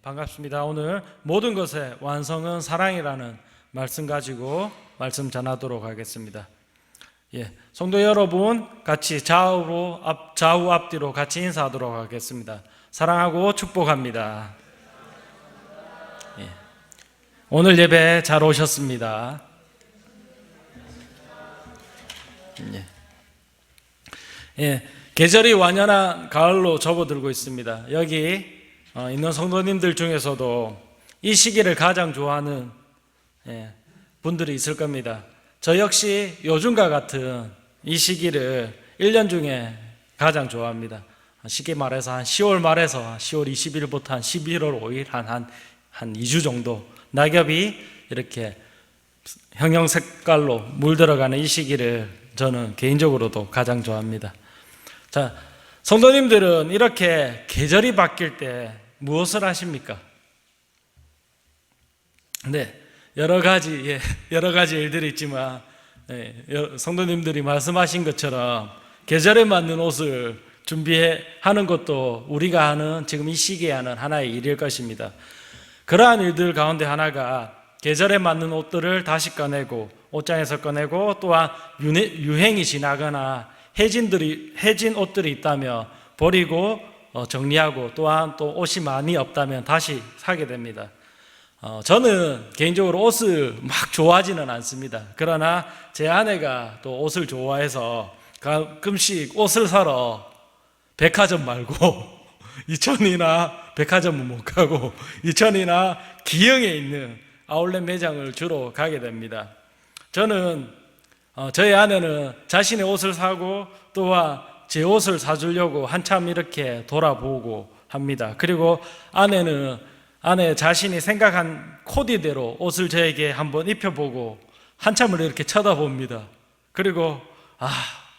반갑습니다. 오늘 모든 것의 완성은 사랑이라는 말씀 가지고 말씀 전하도록 하겠습니다. 성도 여러분, 같이 좌우 앞뒤로 같이 인사하도록 하겠습니다. 사랑하고 축복합니다. 오늘 예배 잘 오셨습니다. 계절이 완연한 가을로 접어들고 있습니다. 여기 있는 성도님들 중에서도 이 시기를 가장 좋아하는 분들이 있을 겁니다. 저 역시 요즘과 같은 이 시기를 1년 중에 가장 좋아합니다. 쉽게 말해서 한 10월 말에서 10월 20일부터 한 11월 5일 한 2주 정도 낙엽이 이렇게 형형 색깔로 물들어가는 이 시기를 저는 개인적으로도 가장 좋아합니다. 자, 성도님들은 이렇게 계절이 바뀔 때 무엇을 하십니까? 여러 가지 일들이 있지만 성도님들이 말씀하신 것처럼 계절에 맞는 옷을 준비하는 것도 우리가 하는 지금 이 시기에 하는 하나의 일일 것입니다. 그러한 일들 가운데 하나가 계절에 맞는 옷들을 다시 꺼내고 옷장에서 꺼내고 또한 유행이 지나거나 해진 옷들이 있다면 버리고 정리하고 또한 또 옷이 많이 없다면 다시 사게 됩니다. 저는 개인적으로 옷을 막 좋아하지는 않습니다. 그러나 제 아내가 또 옷을 좋아해서 가끔씩 옷을 사러 백화점 말고 이천이나 백화점은 못 가고 이천이나 기흥에 있는 아울렛 매장을 주로 가게 됩니다. 저는 저희 아내는 자신의 옷을 사고 또한 제 옷을 사주려고 한참 이렇게 돌아보고 합니다. 그리고 아내 자신이 생각한 코디대로 옷을 저에게 한번 입혀보고 한참을 이렇게 쳐다봅니다. 그리고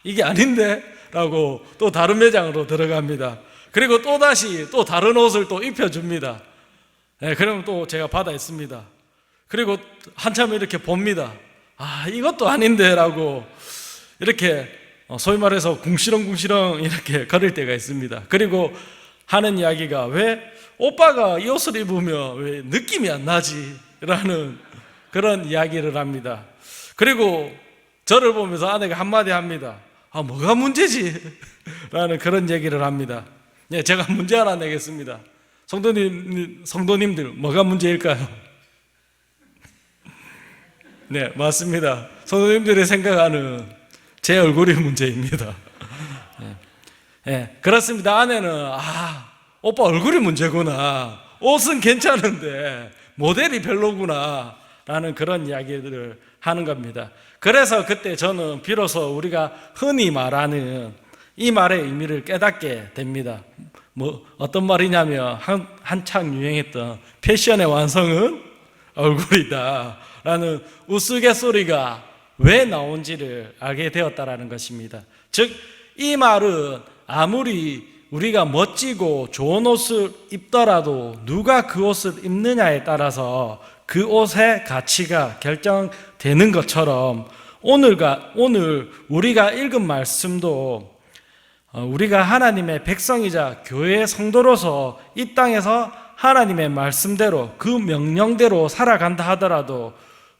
이게 아닌데? 라고 또 다른 매장으로 들어갑니다. 그리고 또다시 또 다른 옷을 또 입혀줍니다. 그러면 또 제가 받아 입습니다. 그리고 한참 이렇게 봅니다. 이것도 아닌데? 라고 이렇게 소위 말해서 궁시렁궁시렁 이렇게 걸을 때가 있습니다. 그리고 하는 이야기가 왜 오빠가 이 옷을 입으면 왜 느낌이 안 나지? 라는 그런 이야기를 합니다. 그리고 저를 보면서 아내가 한마디 합니다. 뭐가 문제지? 라는 그런 얘기를 합니다. 제가 문제 하나 내겠습니다. 성도님들 뭐가 문제일까요? 네, 맞습니다. 성도님들이 생각하는 제 얼굴이 문제입니다. 그렇습니다. 아내는 오빠 얼굴이 문제구나, 옷은 괜찮은데 모델이 별로구나 라는 그런 이야기들을 하는 겁니다. 그래서 그때 저는 비로소 우리가 흔히 말하는 이 말의 의미를 깨닫게 됩니다. 어떤 말이냐면 한창 유행했던 패션의 완성은 얼굴이다 라는 우스갯소리가 왜 나온지를 알게 되었다라는 것입니다. 즉, 이 말은 아무리 우리가 멋지고 좋은 옷을 입더라도 누가 그 옷을 입느냐에 따라서 그 옷의 가치가 결정되는 것처럼 오늘 우리가 읽은 말씀도 우리가 하나님의 백성이자 교회의 성도로서 이 땅에서 하나님의 말씀대로 그 명령대로 살아간다 하더라도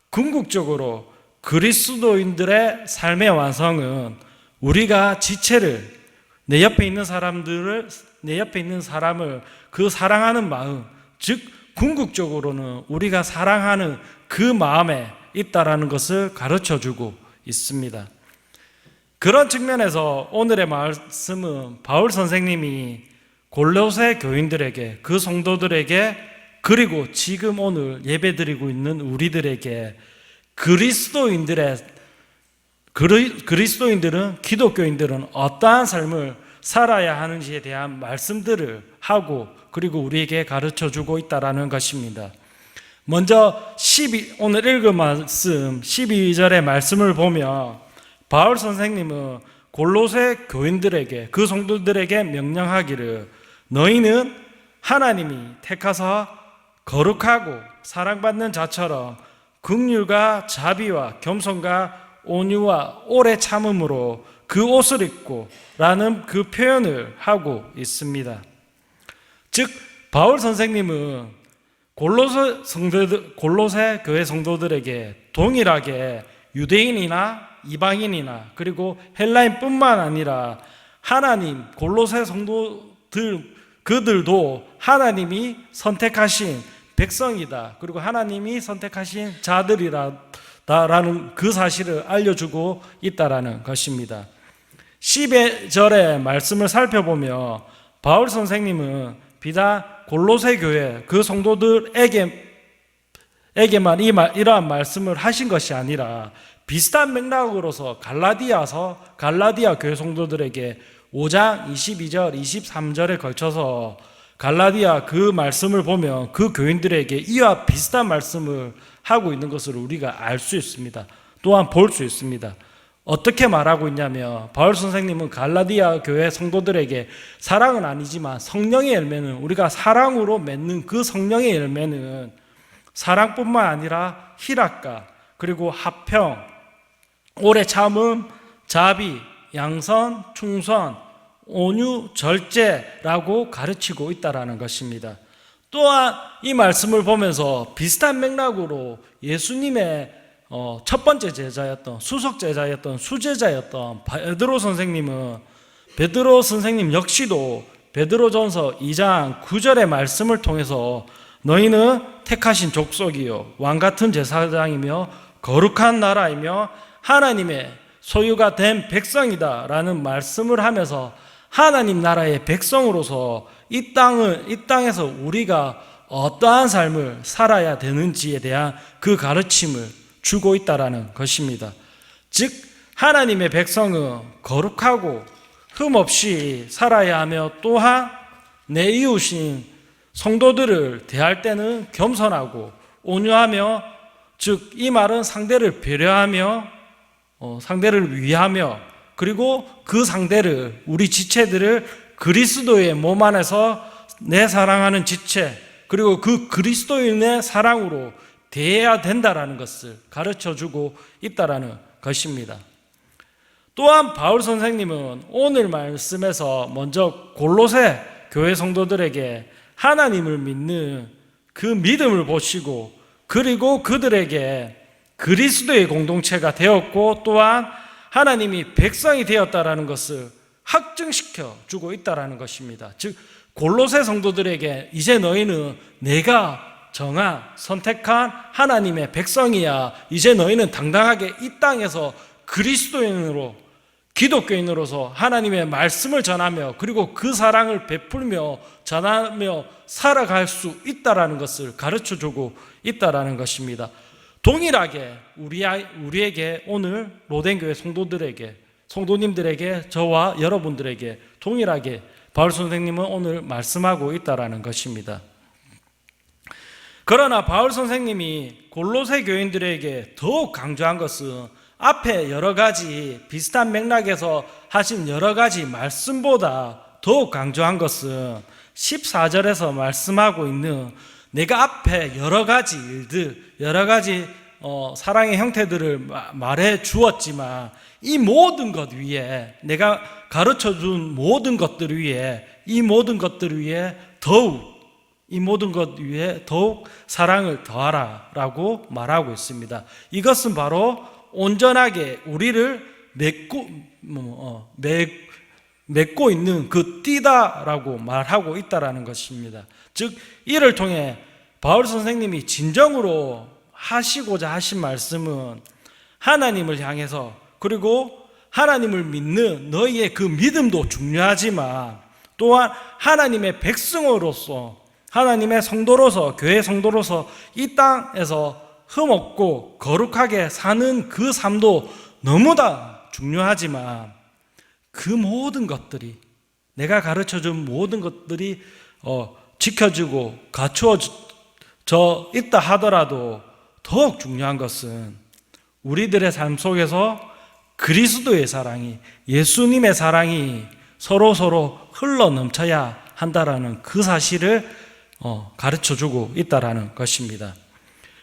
궁극적으로 그리스도인들의 삶의 완성은 우리가 지체를 내 옆에 있는 사람을 그 사랑하는 마음, 즉 궁극적으로는 우리가 사랑하는 그 마음에 있다라는 것을 가르쳐주고 있습니다. 그런 측면에서 오늘의 말씀은 바울 선생님이 골로새 교인들에게, 그 성도들에게, 그리고 지금 오늘 예배드리고 있는 우리들에게 그리스도인들은, 기독교인들은 어떠한 삶을 살아야 하는지에 대한 말씀들을 하고 그리고 우리에게 가르쳐주고 있다는 것입니다. 먼저 오늘 읽은 말씀 12절의 말씀을 보면 바울 선생님은 골로새 교인들에게, 그 성도들에게 명령하기를 너희는 하나님이 택하사 거룩하고 사랑받는 자처럼 긍휼과 자비와 겸손과 온유와 오래 참음으로 그 옷을 입고 라는 그 표현을 하고 있습니다. 즉 바울 선생님은 골로새 교회 성도들에게 동일하게 유대인이나 이방인이나 그리고 헬라인뿐만 아니라 하나님, 골로새 성도들 그들도 하나님이 선택하신 백성이다, 그리고 하나님이 선택하신 자들이라는 그 사실을 알려주고 있다라는 것입니다. 10절의 말씀을 살펴보며 바울 선생님은 비단 골로새 교회 그 성도들에게만 이러한 말씀을 하신 것이 아니라 비슷한 맥락으로서 갈라디아 교회 성도들에게 5장 22절, 23절에 걸쳐서 갈라디아 그 말씀을 보면 그 교인들에게 이와 비슷한 말씀을 하고 있는 것을 우리가 알 수 있습니다. 또한 볼 수 있습니다. 어떻게 말하고 있냐면 바울 선생님은 갈라디아 교회 성도들에게 사랑은 아니지만 성령의 열매는, 우리가 사랑으로 맺는 그 성령의 열매는 사랑뿐만 아니라 희락과 그리고 화평, 오래 참음, 자비, 양선, 충선, 온유, 절제라고 가르치고 있다는 것입니다. 또한 이 말씀을 보면서 비슷한 맥락으로 예수님의 첫 번째 제자였던, 수석 제자였던, 수제자였던 베드로 선생님 역시도 베드로전서 2장 9절의 말씀을 통해서 너희는 택하신 족속이요 왕같은 제사장이며 거룩한 나라이며 하나님의 소유가 된 백성이다 라는 말씀을 하면서 하나님 나라의 백성으로서 이 땅에서 우리가 어떠한 삶을 살아야 되는지에 대한 그 가르침을 주고 있다라는 것입니다. 즉 하나님의 백성은 거룩하고 흠없이 살아야 하며, 또한 내 이웃인 성도들을 대할 때는 겸손하고 온유하며, 즉 이 말은 상대를 배려하며 상대를 위하며, 그리고 그 상대를, 우리 지체들을 그리스도의 몸 안에서 내 사랑하는 지체, 그리고 그 그리스도인의 사랑으로 대해야 된다라는 것을 가르쳐주고 있다라는 것입니다. 또한 바울 선생님은 오늘 말씀에서 먼저 골로새 교회 성도들에게 하나님을 믿는 그 믿음을 보시고, 그리고 그들에게 그리스도의 공동체가 되었고 또한 하나님이 백성이 되었다라는 것을 확증시켜 주고 있다라는 것입니다. 즉 골로새 성도들에게 이제 너희는 내가 정한 선택한 하나님의 백성이야, 이제 너희는 당당하게 이 땅에서 그리스도인으로, 기독교인으로서 하나님의 말씀을 전하며 그리고 그 사랑을 베풀며 전하며 살아갈 수 있다라는 것을 가르쳐주고 있다라는 것입니다. 동일하게 우리에게 오늘 로덴교회 성도님들에게, 저와 여러분들에게 동일하게 바울 선생님은 오늘 말씀하고 있다라는 것입니다. 그러나 바울 선생님이 골로새 교인들에게 더욱 강조한 것은 앞에 여러 가지 비슷한 맥락에서 하신 여러 가지 말씀보다 더욱 강조한 것은 14절에서 말씀하고 있는, 내가 앞에 여러 가지 일들, 여러 가지 사랑의 형태들을 말해 주었지만 이 모든 것 위에, 내가 가르쳐 준 모든 것들 위에, 이 모든 것들 위에 더욱 사랑을 더하라 라고 말하고 있습니다. 이것은 바로 온전하게 우리를 맺고 있는 그 띠다라고 말하고 있다라는 것입니다. 즉 이를 통해 바울 선생님이 진정으로 하시고자 하신 말씀은 하나님을 향해서, 그리고 하나님을 믿는 너희의 그 믿음도 중요하지만 또한 하나님의 백성으로서, 하나님의 성도로서, 교회 성도로서 이 땅에서 흠없고 거룩하게 사는 그 삶도 너무나 중요하지만 그 모든 것들이, 내가 가르쳐준 모든 것들이 지켜지고 갖추어져 있다 하더라도 더욱 중요한 것은 우리들의 삶 속에서 그리스도의 사랑이, 예수님의 사랑이 서로 흘러 넘쳐야 한다라는 그 사실을 가르쳐주고 있다라는 것입니다.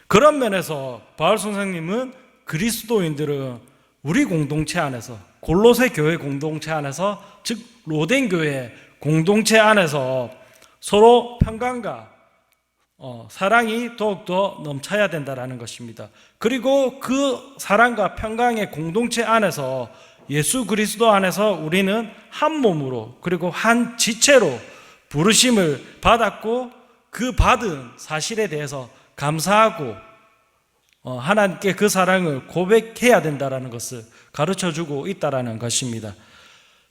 그런 면에서 바울 선생님은 그리스도인들은 우리 공동체 안에서, 골로새 교회 공동체 안에서, 즉 로덴 교회 공동체 안에서 서로 평강과 사랑이 더욱더 넘쳐야 된다는 것입니다. 그리고 그 사랑과 평강의 공동체 안에서 예수 그리스도 안에서 우리는 한 몸으로 그리고 한 지체로 부르심을 받았고 그 받은 사실에 대해서 감사하고 하나님께 그 사랑을 고백해야 된다는 것을 가르쳐주고 있다는 것입니다.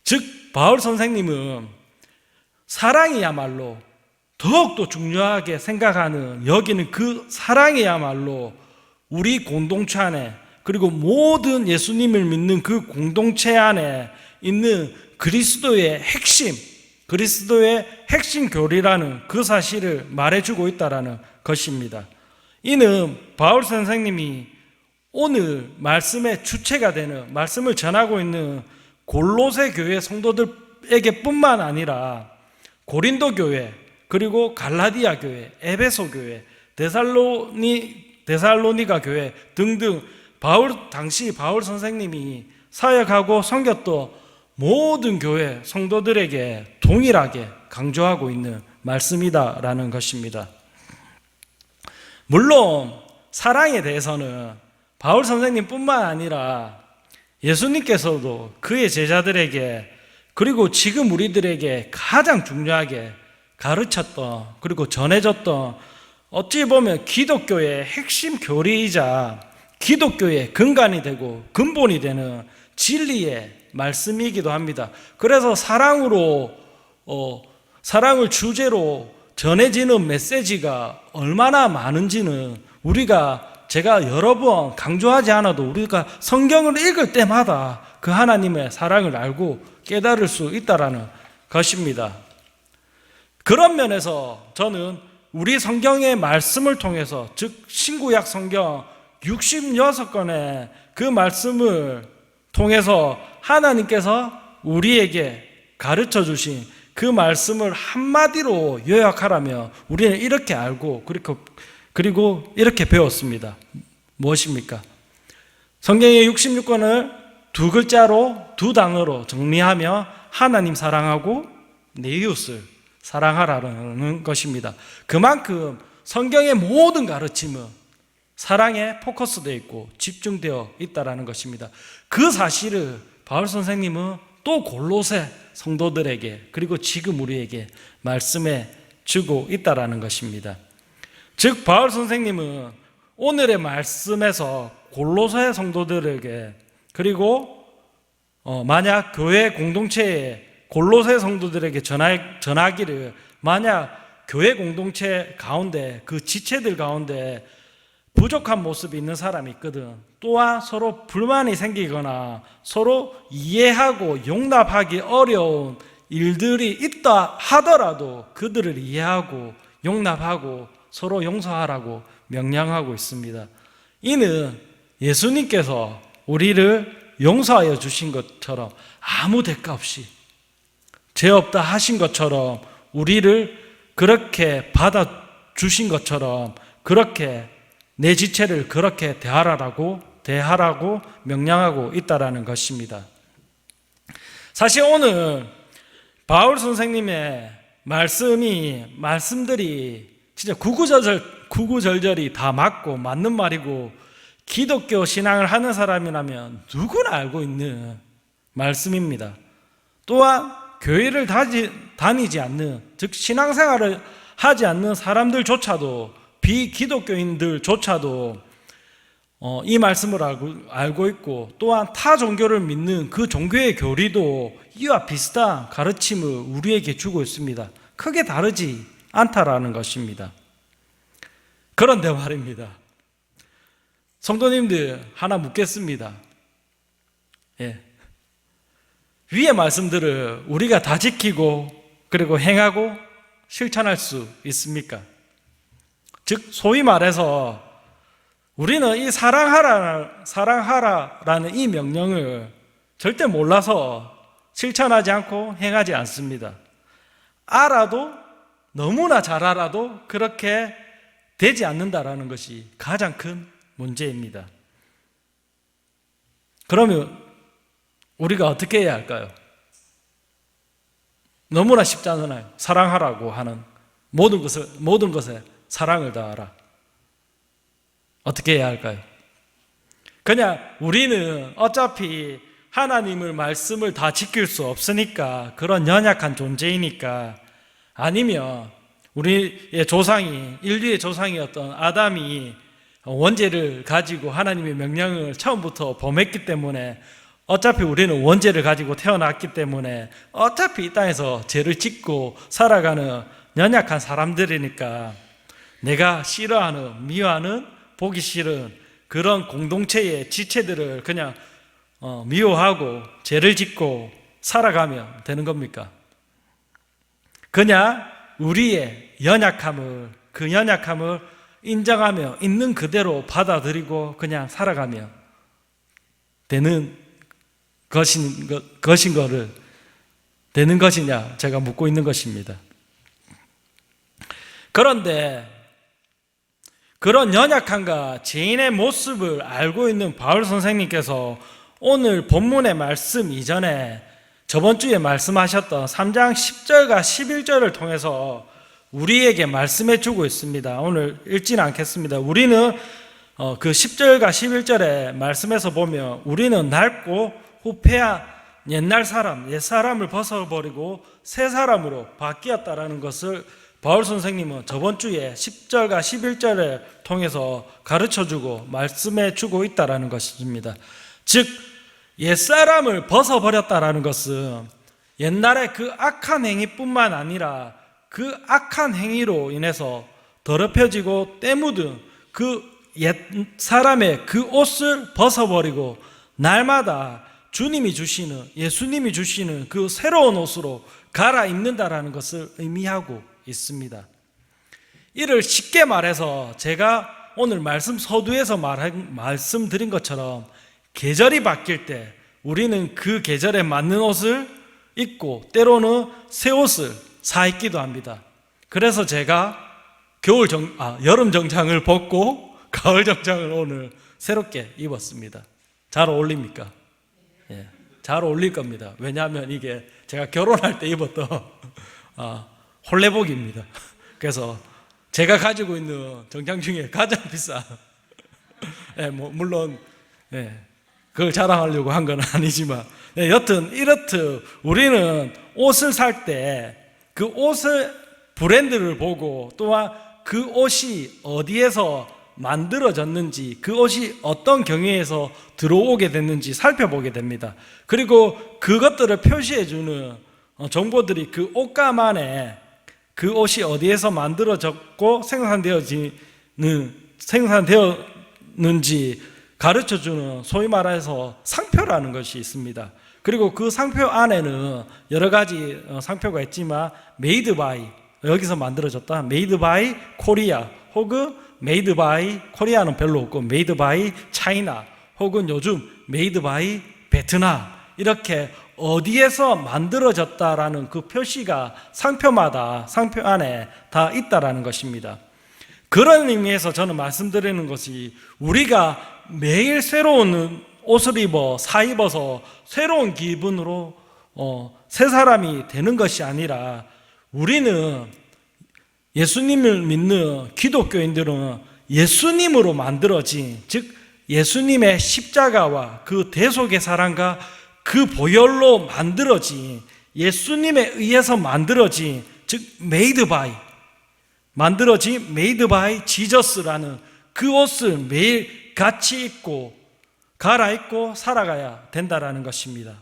즉 바울 선생님은 사랑이야말로 더욱더 중요하게 생각하는 여기는 그 사랑이야말로 우리 공동체 안에 그리고 모든 예수님을 믿는 그 공동체 안에 있는 그리스도의 핵심 교리라는 그 사실을 말해주고 있다는 것입니다. 이는 바울 선생님이 오늘 말씀의 주체가 되는 말씀을 전하고 있는 골로새 교회 성도들에게 뿐만 아니라 고린도 교회 그리고 갈라디아 교회, 에베소 교회, 데살로니가 교회 등등 당시 바울 선생님이 사역하고 섬겼던 모든 교회 성도들에게 동일하게 강조하고 있는 말씀이다라는 것입니다. 물론 사랑에 대해서는 바울 선생님뿐만 아니라 예수님께서도 그의 제자들에게 그리고 지금 우리들에게 가장 중요하게 가르쳤던 그리고 전해졌던 어찌 보면 기독교의 핵심 교리이자 기독교의 근간이 되고 근본이 되는 진리의 말씀이기도 합니다. 그래서 사랑을 주제로 전해지는 메시지가 얼마나 많은지는 제가 여러 번 강조하지 않아도 우리가 성경을 읽을 때마다 그 하나님의 사랑을 알고 깨달을 수 있다라는 것입니다. 그런 면에서 저는 우리 성경의 말씀을 통해서 즉 신구약 성경 66권의 그 말씀을 통해서 하나님께서 우리에게 가르쳐 주신 그 말씀을 한마디로 요약하라면 우리는 이렇게 알고 그리고 이렇게 배웠습니다. 무엇입니까? 성경의 66권을 두 글자로 두 단어로 정리하며 하나님 사랑하고 내 이웃을 사랑하라는 것입니다. 그만큼 성경의 모든 가르침은 사랑에 포커스되어 있고 집중되어 있다는 것입니다. 그 사실을 바울 선생님은 또 골로새 성도들에게 그리고 지금 우리에게 말씀해 주고 있다는 것입니다. 즉 바울 선생님은 오늘의 말씀에서 골로새 성도들에게 그리고 만약 교회 공동체에 골로새 성도들에게 전하기를 만약 교회 공동체 가운데 그 지체들 가운데 부족한 모습이 있는 사람이 있거든. 또한 서로 불만이 생기거나 서로 이해하고 용납하기 어려운 일들이 있다 하더라도 그들을 이해하고 용납하고 서로 용서하라고 명령하고 있습니다. 이는 예수님께서 우리를 용서하여 주신 것처럼 아무 대가 없이 죄 없다 하신 것처럼 우리를 그렇게 받아주신 것처럼 그렇게 내 지체를 그렇게 대하라고 명령하고 있다는 것입니다. 사실 오늘 바울 선생님의 말씀들이 진짜 구구절절이 다 맞고 맞는 말이고 기독교 신앙을 하는 사람이라면 누구나 알고 있는 말씀입니다. 또한 교회를 다니지 않는 즉 신앙생활을 하지 않는 사람들조차도 비기독교인들조차도 이 말씀을 알고 있고 또한 타 종교를 믿는 그 종교의 교리도 이와 비슷한 가르침을 우리에게 주고 있습니다. 크게 다르지 않다라는 것입니다. 그런데 말입니다. 성도님들 하나 묻겠습니다. 위의 말씀들을 우리가 다 지키고 그리고 행하고 실천할 수 있습니까? 즉 소위 말해서 우리는 이 사랑하라라는 이 명령을 절대 몰라서 실천하지 않고 행하지 않습니다. 알아도 너무나 잘 알아도 그렇게 되지 않는다라는 것이 가장 큰 문제입니다. 그러면 우리가 어떻게 해야 할까요? 너무나 쉽지 않아요. 사랑하라고 하는 모든 것에 사랑을 다하라. 어떻게 해야 할까요? 그냥 우리는 어차피 하나님의 말씀을 다 지킬 수 없으니까, 그런 연약한 존재이니까, 아니면 우리의 조상이, 인류의 조상이었던 아담이 원죄를 가지고 하나님의 명령을 처음부터 범했기 때문에, 어차피 우리는 원죄를 가지고 태어났기 때문에 어차피 이 땅에서 죄를 짓고 살아가는 연약한 사람들이니까, 내가 싫어하는, 미워하는, 보기 싫은 그런 공동체의 지체들을 그냥 미워하고 죄를 짓고 살아가면 되는 겁니까? 그냥 우리의 연약함을, 그 연약함을 인정하며 있는 그대로 받아들이고 그냥 살아가면 되는 되는 것이냐, 제가 묻고 있는 것입니다. 그런데 그런 연약함과 죄인의 모습을 알고 있는 바울 선생님께서 오늘 본문의 말씀 이전에 저번 주에 말씀하셨던 3장 10절과 11절을 통해서 우리에게 말씀해 주고 있습니다. 오늘 읽지는 않겠습니다. 우리는 그 10절과 11절의 말씀에서 보면, 우리는 낡고 후패한 옛 사람을 벗어버리고 새 사람으로 바뀌었다라는 것을 바울 선생님은 저번 주에 10절과 11절을 통해서 가르쳐주고 말씀해주고 있다는 것입니다. 즉, 옛사람을 벗어버렸다는 것은 옛날에 그 악한 행위뿐만 아니라 그 악한 행위로 인해서 더럽혀지고 때 묻은 그 옛사람의 그 옷을 벗어버리고 날마다 주님이 주시는, 예수님이 주시는 그 새로운 옷으로 갈아입는다라는 것을 의미하고 있습니다. 이를 쉽게 말해서 제가 오늘 말씀 서두에서 말씀드린 것처럼, 계절이 바뀔 때 우리는 그 계절에 맞는 옷을 입고 때로는 새 옷을 사 입기도 합니다. 그래서 제가 여름 정장을 벗고 가을 정장을 오늘 새롭게 입었습니다. 잘 어울립니까? 예, 잘 어울릴 겁니다. 왜냐하면 이게 제가 결혼할 때 입었던 홀레복입니다. 그래서 제가 가지고 있는 정장 중에 가장 비싼, 물론 그걸 자랑하려고 한 건 아니지만, 여튼 이렇듯 우리는 옷을 살 때 그 옷의 브랜드를 보고, 또한 그 옷이 어디에서 만들어졌는지, 그 옷이 어떤 경위에서 들어오게 됐는지 살펴보게 됩니다. 그리고 그것들을 표시해주는 정보들이 그 옷감 안에 그 옷이 어디에서 만들어졌고 생산되었는지 가르쳐주는, 소위 말해서 상표라는 것이 있습니다. 그리고 그 상표 안에는 여러 가지 상표가 있지만, 메이드 바이, 여기서 만들어졌다, 메이드 바이 코리아, 혹은 메이드 바이 코리아는 별로 없고 메이드 바이 차이나, 혹은 요즘 메이드 바이 베트남, 이렇게 어디에서 만들어졌다라는 그 표시가 상표마다, 상표 안에 다 있다라는 것입니다. 그런 의미에서 저는 말씀드리는 것이, 우리가 매일 새로운 옷을 사 입어서 새로운 기분으로 새 사람이 되는 것이 아니라, 우리는 예수님을 믿는 기독교인들은 예수님으로 만들어진, 즉 예수님의 십자가와 그 대속의 사랑과 그 보혈로 만들어진, 예수님에 의해서 만들어진, 즉 메이드 바이 지저스라는 그 옷을 매일 같이 입고 갈아입고 살아가야 된다라는 것입니다.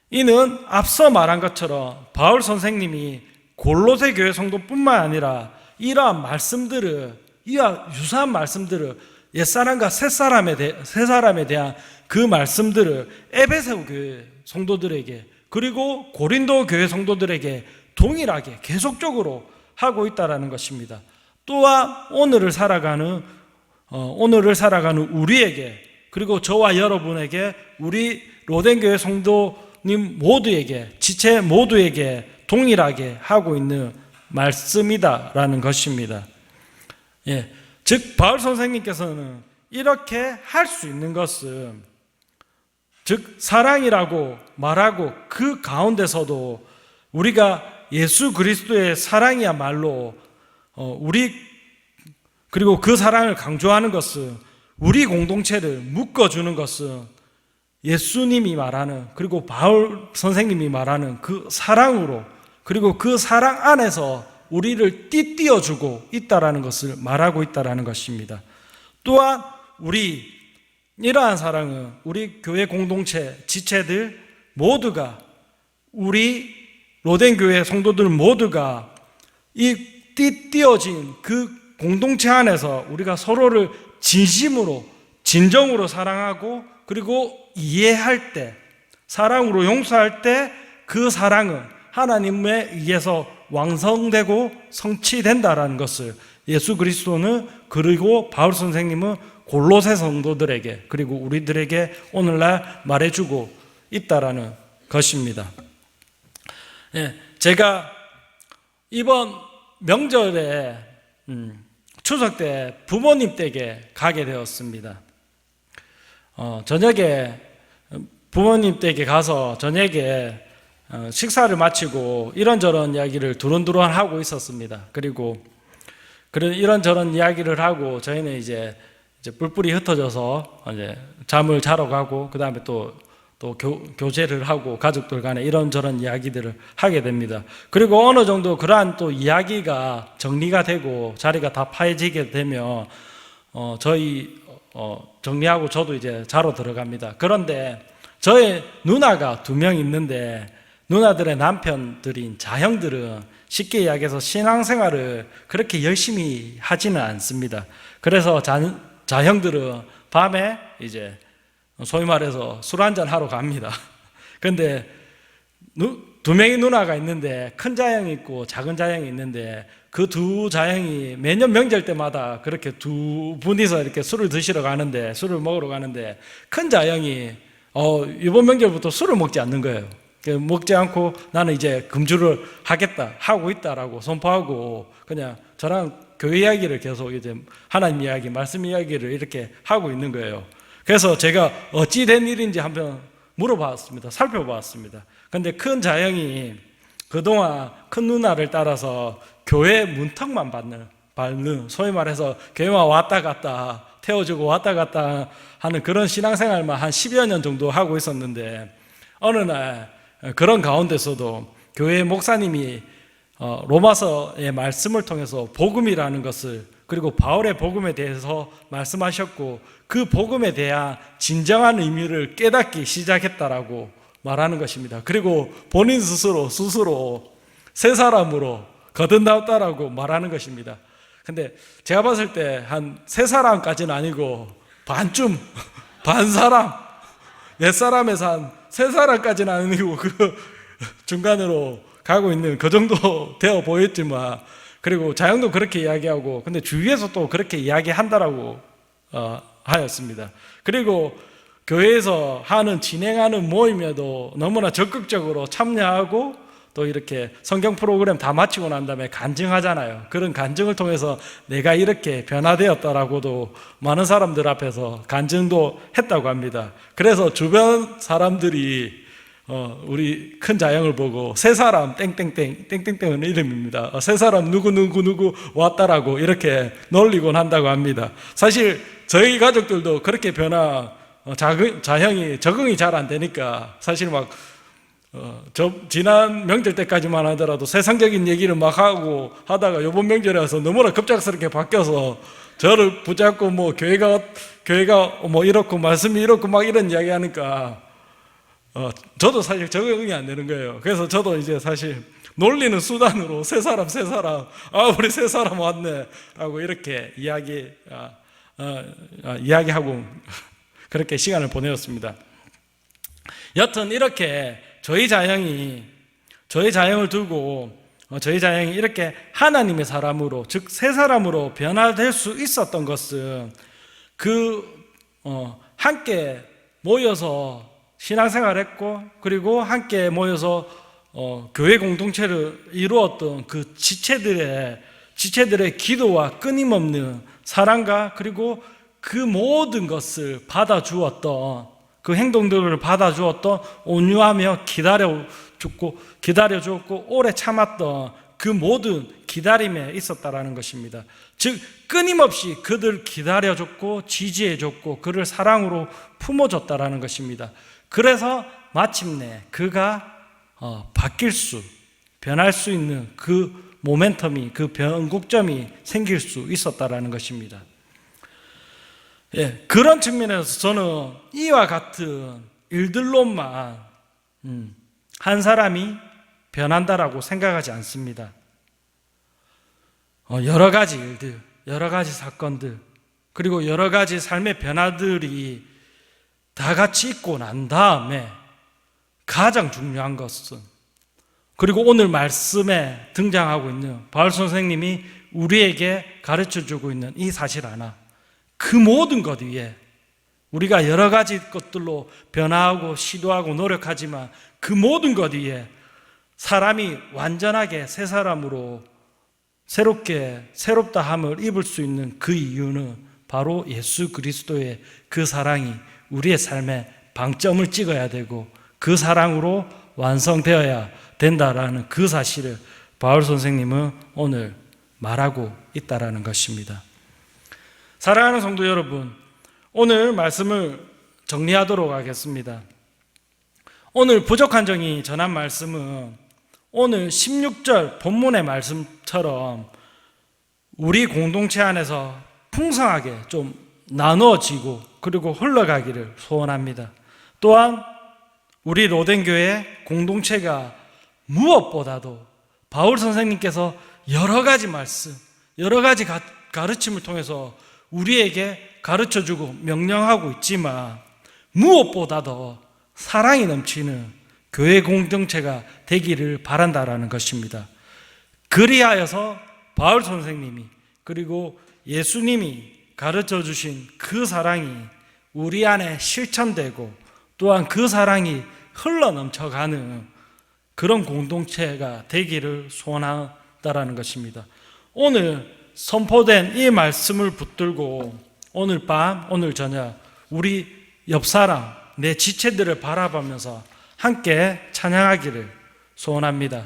이는 앞서 말한 것처럼 바울 선생님이 골로새 교회 성도뿐만 아니라 이러한 유사한 말씀들을, 옛사람과 새사람에 대한 그 말씀들을 에베소 교회 성도들에게, 그리고 고린도 교회 성도들에게 동일하게 계속적으로 하고 있다는 것입니다. 또한 오늘을 살아가는 우리에게, 그리고 저와 여러분에게, 우리 로덴교회 성도님 모두에게, 지체 모두에게 동일하게 하고 있는 말씀이다라는 것입니다. 즉 바울 선생님께서는 이렇게 할 수 있는 것은, 즉 사랑이라고 말하고 그 가운데서도 우리가 예수 그리스도의 사랑이야말로 그리고 그 사랑을 강조하는 것은, 우리 공동체를 묶어주는 것은 예수님이 말하는, 그리고 바울 선생님이 말하는 그 사랑으로, 그리고 그 사랑 안에서 우리를 띠띠어주고 있다라는 것을 말하고 있다라는 것입니다. 또한 이러한 사랑은 우리 교회 공동체 지체들 모두가, 우리 로덴교회 성도들 모두가 이 띠띠어진 그 공동체 안에서 우리가 서로를 진심으로, 진정으로 사랑하고, 그리고 이해할 때, 사랑으로 용서할 때 그 사랑은 하나님에 의해서 완성되고 성취된다라는 것을 예수 그리스도는, 그리고 바울 선생님은 골로새 성도들에게, 그리고 우리들에게 오늘날 말해주고 있다라는 것입니다. 제가 이번 명절에 추석 때 부모님 댁에 가게 되었습니다. 저녁에 부모님 댁에 가서 저녁에 식사를 마치고 이런저런 이야기를 두런두런 하고 있었습니다. 그리고 이런저런 이야기를 하고 저희는 이제 뿔뿔이 흩어져서 이제 잠을 자러 가고, 그 다음에 또 교제를 하고 가족들 간에 이런저런 이야기들을 하게 됩니다. 그리고 어느 정도 그러한 또 이야기가 정리가 되고 자리가 다 파해지게 되면 저희 정리하고 저도 이제 자러 들어갑니다. 그런데 저의 누나가 2명 있는데, 누나들의 남편들인 자형들은 쉽게 이야기해서 신앙생활을 그렇게 열심히 하지는 않습니다. 그래서 자형들은 밤에 이제 소위 말해서 술 한잔 하러 갑니다. 근데 2명의 누나가 있는데, 큰 자형이 있고 작은 자형이 있는데, 그 2자형이 매년 명절 때마다 그렇게 2분이서 이렇게 술을 먹으러 가는데, 큰 자형이 이번 명절부터 술을 먹지 않는 거예요. 먹지 않고 나는 이제 금주를 하고 있다라고 선포하고, 그냥 저랑 교회 이야기를 계속 이제 하나님 이야기, 말씀 이야기를 이렇게 하고 있는 거예요. 그래서 제가 어찌 된 일인지 한번 살펴봤습니다. 근데 큰 자형이 그동안 큰 누나를 따라서 교회 문턱만 밟는, 소위 말해서 교회만 왔다 갔다 태워주고 왔다 갔다 하는 그런 신앙생활만 한 10여 년 정도 하고 있었는데, 어느 날 그런 가운데서도 교회 목사님이 로마서의 말씀을 통해서 복음이라는 것을, 그리고 바울의 복음에 대해서 말씀하셨고, 그 복음에 대한 진정한 의미를 깨닫기 시작했다라고 말하는 것입니다. 그리고 본인 스스로 새 사람으로 거듭났다라고 말하는 것입니다. 근데 제가 봤을 때 한 세 사람까지는 아니고 반쯤, 반 사람, 옛 사람에서 한 세 사람까지는 아니고 그 중간으로 가고 있는 그 정도 되어 보였지만, 그리고 자형도 그렇게 이야기하고, 근데 주위에서 또 그렇게 이야기한다라고 하였습니다. 그리고 교회에서 진행하는 모임에도 너무나 적극적으로 참여하고, 또 이렇게 성경 프로그램 다 마치고 난 다음에 간증하잖아요. 그런 간증을 통해서 내가 이렇게 변화되었다라고도 많은 사람들 앞에서 간증도 했다고 합니다. 그래서 주변 사람들이 우리 큰 자형을 보고 세 사람 땡땡땡은 이름입니다. 세 사람 누구 왔다라고 이렇게 놀리곤 한다고 합니다. 사실 저희 가족들도 그렇게 자형이 적응이 잘 안 되니까, 사실 지난 명절 때까지만 하더라도 세상적인 얘기를 막 하다가 이번 명절에 와서 너무나 급작스럽게 바뀌어서 저를 붙잡고 교회가 이렇고 말씀이 이렇고 막 이런 이야기 하니까 저도 사실 적응이 안 되는 거예요. 그래서 저도 이제 사실 놀리는 수단으로 세 사람 우리 세 사람 왔네 라고 이렇게 이야기하고 그렇게 시간을 보내었습니다. 여튼 이렇게 저희 자형을 두고 저희 자형이 이렇게 하나님의 사람으로, 즉 새 사람으로 변화될 수 있었던 것은 함께 모여서 신앙생활했고, 그리고 함께 모여서 교회 공동체를 이루었던 그 지체들의 기도와 끊임없는 사랑과, 그리고 그 모든 것을 받아주었던, 그 행동들을 받아주었던 온유하며 기다려주었고 오래 참았던 그 모든 기다림에 있었다라는 것입니다. 즉 끊임없이 그들 기다려줬고 지지해줬고 그를 사랑으로 품어줬다라는 것입니다. 그래서 마침내 그가 변할 수 있는 그 모멘텀이, 그 변곡점이 생길 수 있었다라는 것입니다. 예, 그런 측면에서 저는 이와 같은 일들로만 한 사람이 변한다라고 생각하지 않습니다. 여러 가지 일들, 여러 가지 사건들, 그리고 여러 가지 삶의 변화들이 다 같이 있고 난 다음에 가장 중요한 것은, 그리고 오늘 말씀에 등장하고 있는 바울 선생님이 우리에게 가르쳐주고 있는 이 사실 하나, 그 모든 것 위에 우리가 여러 가지 것들로 변화하고 시도하고 노력하지만 그 모든 것 위에 사람이 완전하게 새 사람으로 새롭다함을 입을 수 있는 그 이유는 바로 예수 그리스도의 그 사랑이 우리의 삶에 방점을 찍어야 되고 그 사랑으로 완성되어야 된다라는 그 사실을 바울 선생님은 오늘 말하고 있다라는 것입니다. 사랑하는 성도 여러분, 오늘 말씀을 정리하도록 하겠습니다. 오늘 부족한 정이 전한 말씀은 오늘 16절 본문의 말씀처럼 우리 공동체 안에서 풍성하게 좀 나누어지고 그리고 흘러가기를 소원합니다. 또한 우리 로덴교회 공동체가 무엇보다도 바울 선생님께서 여러 가지 말씀, 여러 가지 가르침을 통해서 우리에게 가르쳐주고 명령하고 있지만 무엇보다도 사랑이 넘치는 교회 공동체가 되기를 바란다라는 것입니다. 그리하여서 바울 선생님이 그리고 예수님이 가르쳐 주신 그 사랑이 우리 안에 실천되고 또한 그 사랑이 흘러 넘쳐가는 그런 공동체가 되기를 소원한다라는 것입니다. 오늘 선포된 이 말씀을 붙들고 오늘 밤, 오늘 저녁 우리 옆 사람, 내 지체들을 바라보면서 함께 찬양하기를 소원합니다.